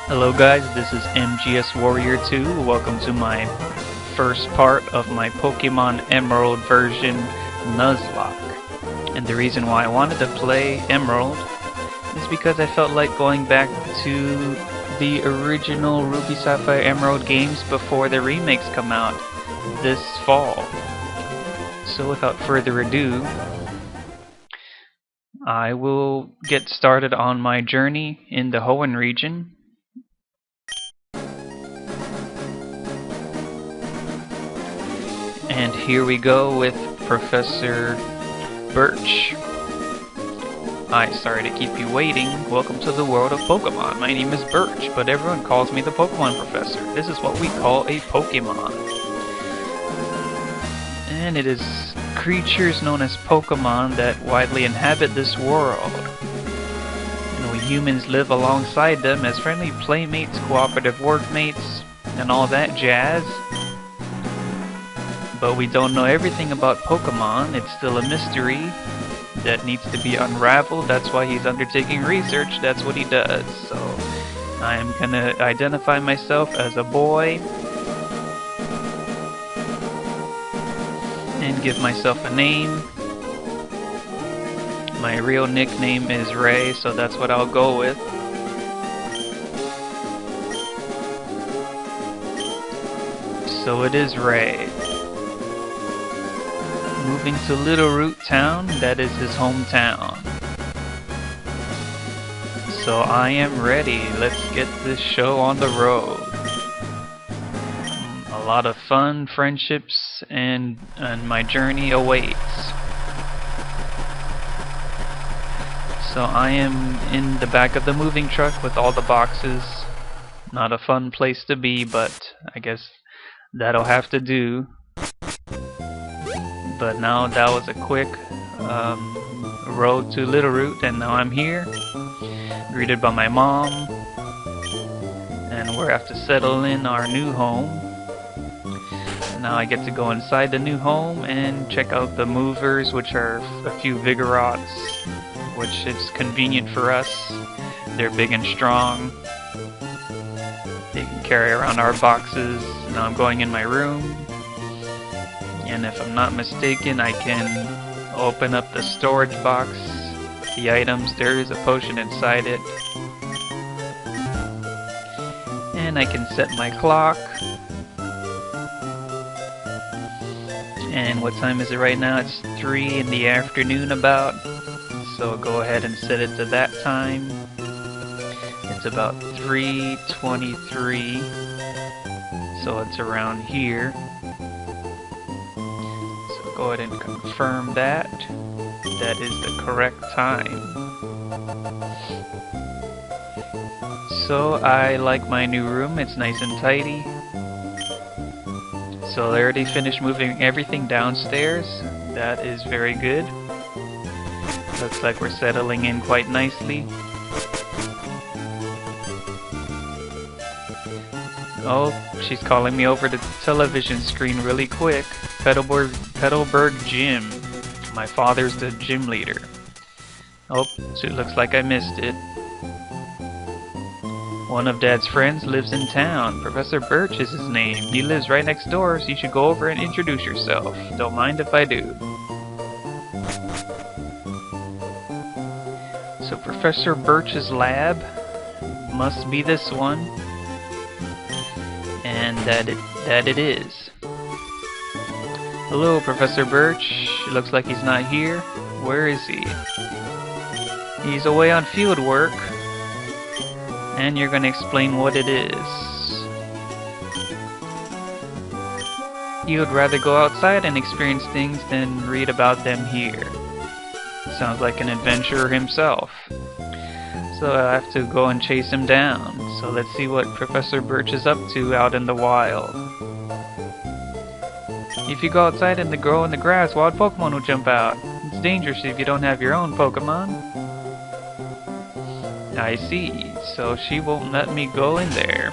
Hello guys, this is MGS Warrior 2. Welcome to my first part of my Pokemon Emerald version, Nuzlocke. And the reason why I wanted to play Emerald is because I felt like going back to the original Ruby Sapphire Emerald games before the remakes come out this fall. So without further ado, I will get started on my journey in the Hoenn region. And here we go with Professor Birch. Hi, sorry to keep you waiting. Welcome to the world of Pokemon. My name is Birch, but everyone calls me the Pokemon Professor. This is what we call a Pokemon. And it is creatures known as Pokemon that widely inhabit this world. And we humans live alongside them as friendly playmates, cooperative workmates, and all that jazz. But we don't know everything about Pokemon. It's still a mystery that needs to be unraveled. That's why he's undertaking research. That's what he does. So I'm gonna identify myself as a boy and give myself a name. My real nickname is Ray, so that's what I'll go with. So it is Ray. Moving to Little Root Town, that is his hometown. So I am ready. Let's get this show on the road. A lot of fun, friendships, and my journey awaits. So I am in the back of the moving truck with all the boxes. Not a fun place to be, but I guess that'll have to do. But now that was a quick road to Little Root, and now I'm here, greeted by my mom, and we're have to settle in our new home. Now I get to go inside the new home and check out the movers, which are a few Vigorots, which is convenient for us. They're big and strong. They can carry around our boxes. Now I'm going in my room. And if I'm not mistaken, I can open up the storage box, the items. There is a potion inside it. And I can set my clock. And what time is it right now? It's 3 in the afternoon about. So go ahead and set it to that time. It's about 3:23. So it's around here. Go ahead and confirm that. That is the correct time. So I like my new room. It's nice and tidy. So they already finished moving everything downstairs. That is very good. Looks like we're settling in quite nicely. Oh, she's calling me over the television screen really quick. Petalburg Gym. My father's the gym leader. Oh, so it looks like I missed it. One of Dad's friends lives in town. Professor Birch is his name. He lives right next door, so you should go over and introduce yourself. Don't mind if I do. So Professor Birch's lab must be this one. And that it is. Hello, Professor Birch. It looks like he's not here. Where is he? He's away on field work. And you're gonna explain what it is. He would rather go outside and experience things than read about them here. Sounds like an adventurer himself. So I have to go and chase him down. So let's see what Professor Birch is up to out in the wild. If you go outside and grow in the grass, wild Pokemon will jump out. It's dangerous if you don't have your own Pokemon. I see. So she won't let me go in there.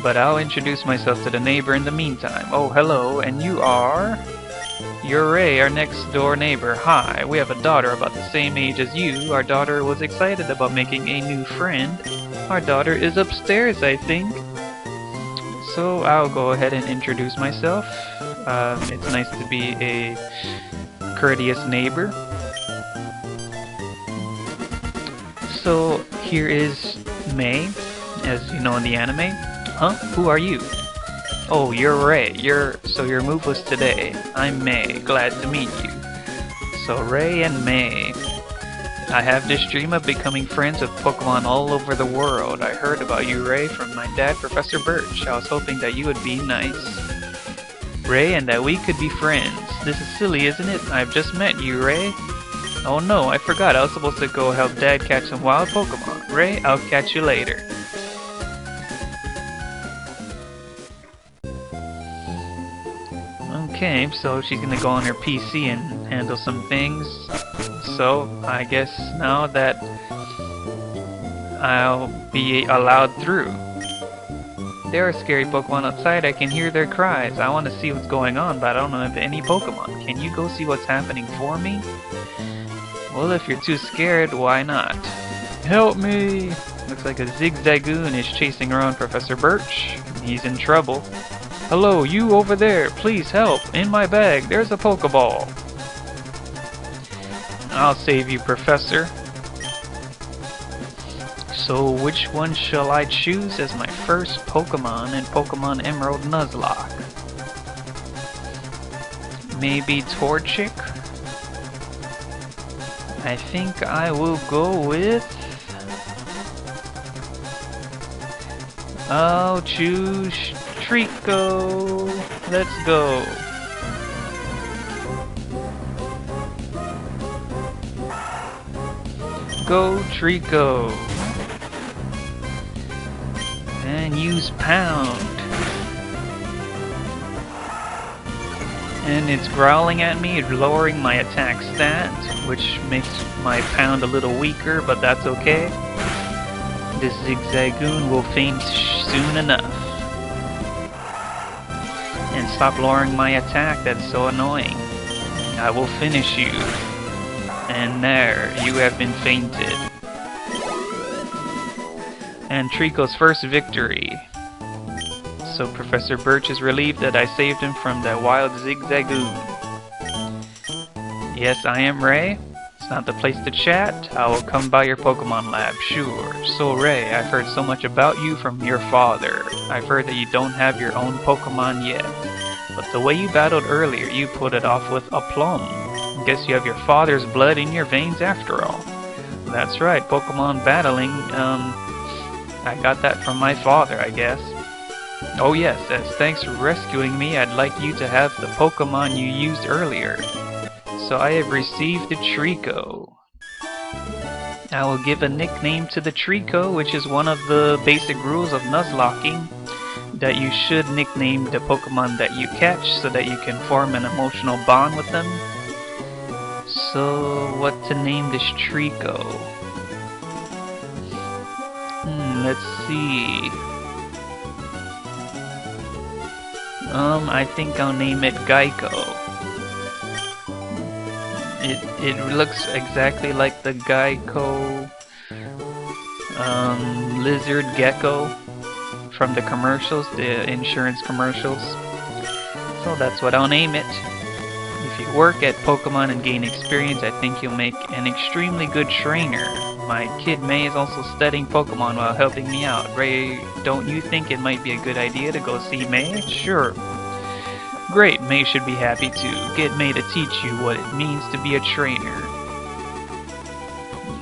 But I'll introduce myself to the neighbor in the meantime. Oh, hello, and you are? You're Ray, our next door neighbor. Hi, we have a daughter about the same age as you. Our daughter was excited about making a new friend. Our daughter is upstairs, I think. So I'll go ahead and introduce myself. It's nice to be a courteous neighbor. So here is May, as you know in the anime. Huh? Who are you? Oh, you're Ray. So your move was today. I'm May. Glad to meet you. So Ray and May. I have this dream of becoming friends with Pokemon all over the world. I heard about you, Ray, from my dad, Professor Birch. I was hoping that you would be nice, Ray, and that we could be friends. This is silly, isn't it? I've just met you, Ray. Oh no, I forgot. I was supposed to go help Dad catch some wild Pokemon. Ray, I'll catch you later. Okay, so she's gonna go on her PC and handle some things. So, I guess now that I'll be allowed through. There are scary Pokemon outside. I can hear their cries. I want to see what's going on, but I don't know if any Pokemon. Can you go see what's happening for me? Well, if you're too scared, why not? Help me! Looks like a Zigzagoon is chasing around Professor Birch. He's in trouble. Hello, you over there! Please help! In my bag, there's a Pokeball! I'll save you, Professor. So, which one shall I choose as my first Pokemon in Pokemon Emerald Nuzlocke? Maybe Torchic? I think I will go with... I'll choose Trico. Let's go. Go Trico. And use Pound. And it's growling at me, lowering my attack stat, which makes my Pound a little weaker, but that's okay. This Zigzagoon will faint soon enough. And stop lowering my attack, that's so annoying. I will finish you. And there, you have been fainted. And Trico's first victory. So Professor Birch is relieved that I saved him from that wild Zigzagoon. Yes, I am Ray. It's not the place to chat. I will come by your Pokemon lab, sure. So Ray, I've heard so much about you from your father. I've heard that you don't have your own Pokemon yet. But the way you battled earlier, you put it off with aplomb. Guess you have your father's blood in your veins after all. That's right, Pokemon battling, I got that from my father, I guess. Oh yes, as thanks for rescuing me, I'd like you to have the Pokemon you used earlier. So I have received a Trico. I will give a nickname to the Trico, which is one of the basic rules of Nuzlocking, that you should nickname the Pokemon that you catch so that you can form an emotional bond with them. So, what to name this Trico? Let's see. I think I'll name it Geico. It looks exactly like the Geico lizard gecko from the commercials, the insurance commercials. So that's what I'll name it. If you work at Pokemon and gain experience, I think you'll make an extremely good trainer. My kid May is also studying Pokemon while helping me out. Ray, don't you think it might be a good idea to go see May? Sure. Great, May should be happy too. Get May to teach you what it means to be a trainer.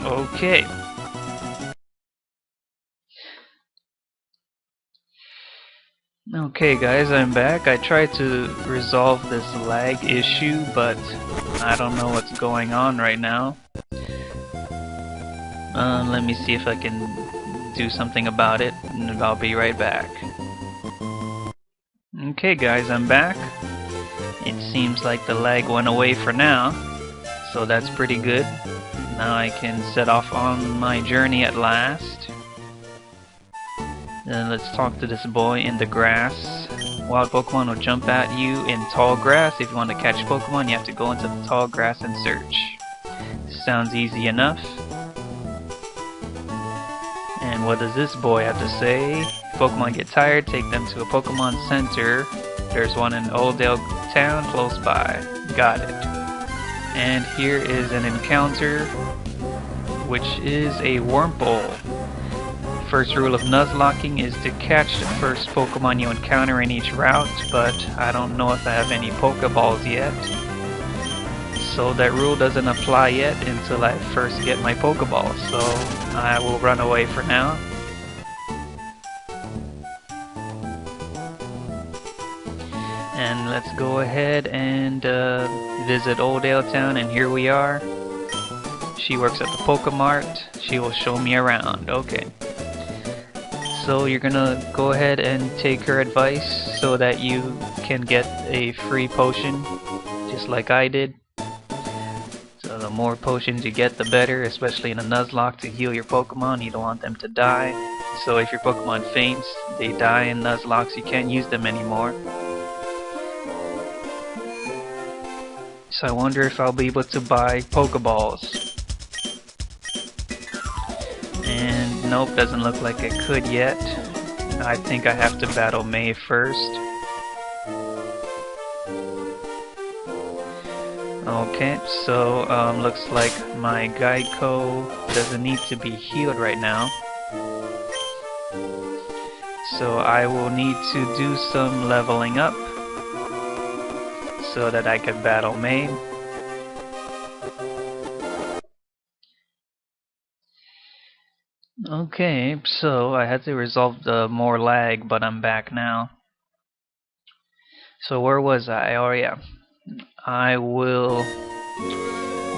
Okay. Okay guys, I'm back. I tried to resolve this lag issue, but I don't know what's going on right now. Let me see if I can do something about it, and I'll be right back. Okay guys, I'm back. It seems like the lag went away for now, so that's pretty good. Now I can set off on my journey at last. Let's talk to this boy in the grass. Wild Pokemon will jump at you in tall grass. If you want to catch Pokemon, you have to go into the tall grass and search. Sounds easy enough. And what does this boy have to say? Pokemon get tired, take them to a Pokemon Center. There's one in Oldale Town close by. Got it. And here is an encounter, which is a Wurmple. First rule of Nuzlocking is to catch the first Pokemon you encounter in each route, but I don't know if I have any Pokeballs yet. So that rule doesn't apply yet until I first get my Pokeball, so I will run away for now. And let's go ahead and visit Oldale Town, and here we are. She works at the Pokemart. She will show me around. Okay. So you're gonna go ahead and take her advice so that you can get a free potion, just like I did. So the more potions you get, the better, especially in a Nuzlocke to heal your Pokemon. You don't want them to die. So if your Pokemon faints, they die in Nuzlocks, you can't use them anymore. So I wonder if I'll be able to buy Pokeballs. And nope, doesn't look like I could yet. I think I have to battle May first. Okay, so looks like my Geico doesn't need to be healed right now. So I will need to do some leveling up so that I can battle May. Okay, so I had to resolve the more lag, but I'm back now. So where was I? Oh yeah. I will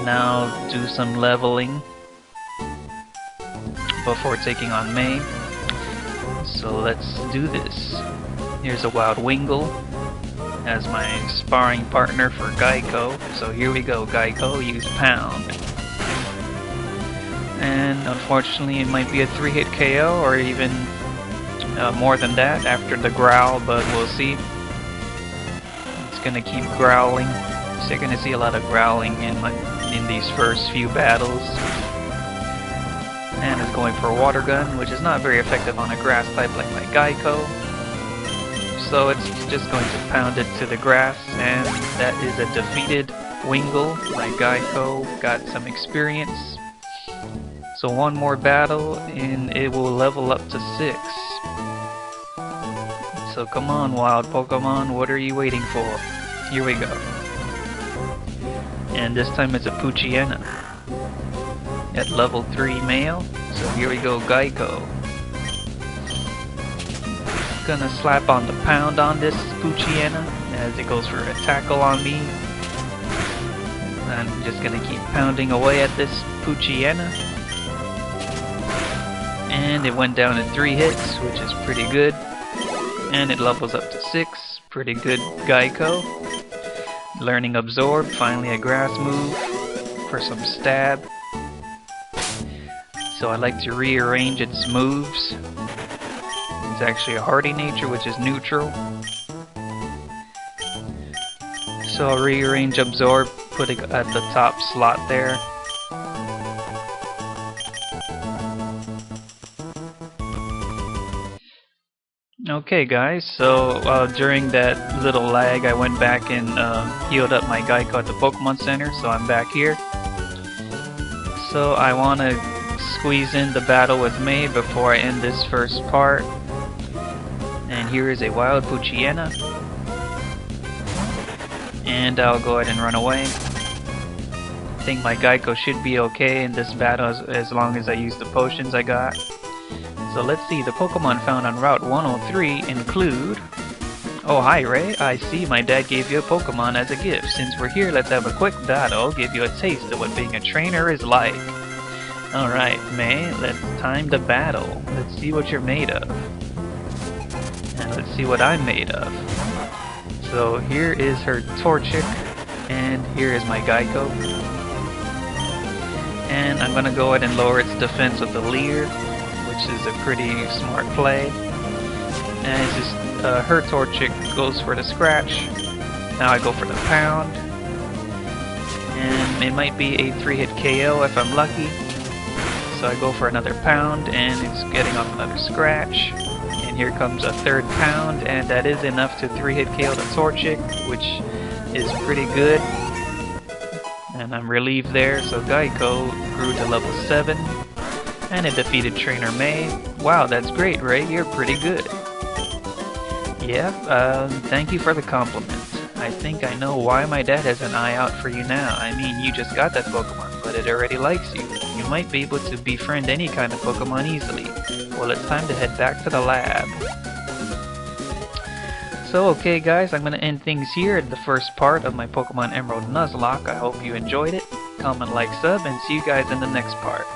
now do some leveling before taking on May. So let's do this. Here's a Wild Wingull as my sparring partner for Geico. So here we go, Geico, use Pound. And unfortunately it might be a 3-hit KO or even more than that after the growl, but we'll see. It's gonna keep growling. So you're gonna see a lot of growling in these first few battles. And it's going for a Water Gun, which is not very effective on a grass type like my Geico. So it's just going to pound it to the grass, and that is a defeated Wingull. My Geico got some experience. So one more battle and it will level up to 6. So come on, wild Pokemon, what are you waiting for? Here we go. And this time it's a Poochyena at level 3 male. So here we go, Geico. Gonna slap on the pound on this Poochyena as it goes for a tackle on me. I'm just gonna keep pounding away at this Poochyena. And it went down to 3 hits, which is pretty good. And it levels up to 6. Pretty good Geico. Learning Absorb, finally a grass move for some stab. So I like to rearrange its moves. It's actually a hardy nature, which is neutral. So I'll rearrange Absorb, put it at the top slot there. Okay guys, so during that little lag I went back and healed up my Geico at the Pokemon Center, so I'm back here. So I want to squeeze in the battle with May before I end this first part. And here is a wild Poochyena. And I'll go ahead and run away. I think my Geico should be okay in this battle as long as I use the potions I got. So let's see, the Pokemon found on Route 103 include... Oh, hi Ray, I see my dad gave you a Pokemon as a gift. Since we're here, let's have a quick battle, give you a taste of what being a trainer is like. Alright, May, let's time the battle. Let's see what you're made of. And let's see what I'm made of. So here is her Torchic, and here is my Geico. And I'm gonna go ahead and lower its defense with the Leer, which is a pretty smart play. And it's just her Torchic goes for the Scratch. Now I go for the Pound. And it might be a 3-hit KO if I'm lucky. So I go for another pound, and it's getting off another scratch. And here comes a third pound, and that is enough to 3-hit KO the Torchic, which is pretty good. And I'm relieved there, so Geico grew to level 7, and it defeated Trainer May. Wow, that's great, Ray, you're pretty good. Yeah, thank you for the compliment. I think I know why my dad has an eye out for you now. I mean, you just got that Pokemon, but it already likes you. You might be able to befriend any kind of Pokemon easily. Well, it's time to head back to the lab. So, okay guys, I'm going to end things here at the first part of my Pokemon Emerald Nuzlocke. I hope you enjoyed it. Comment, like, sub, and see you guys in the next part.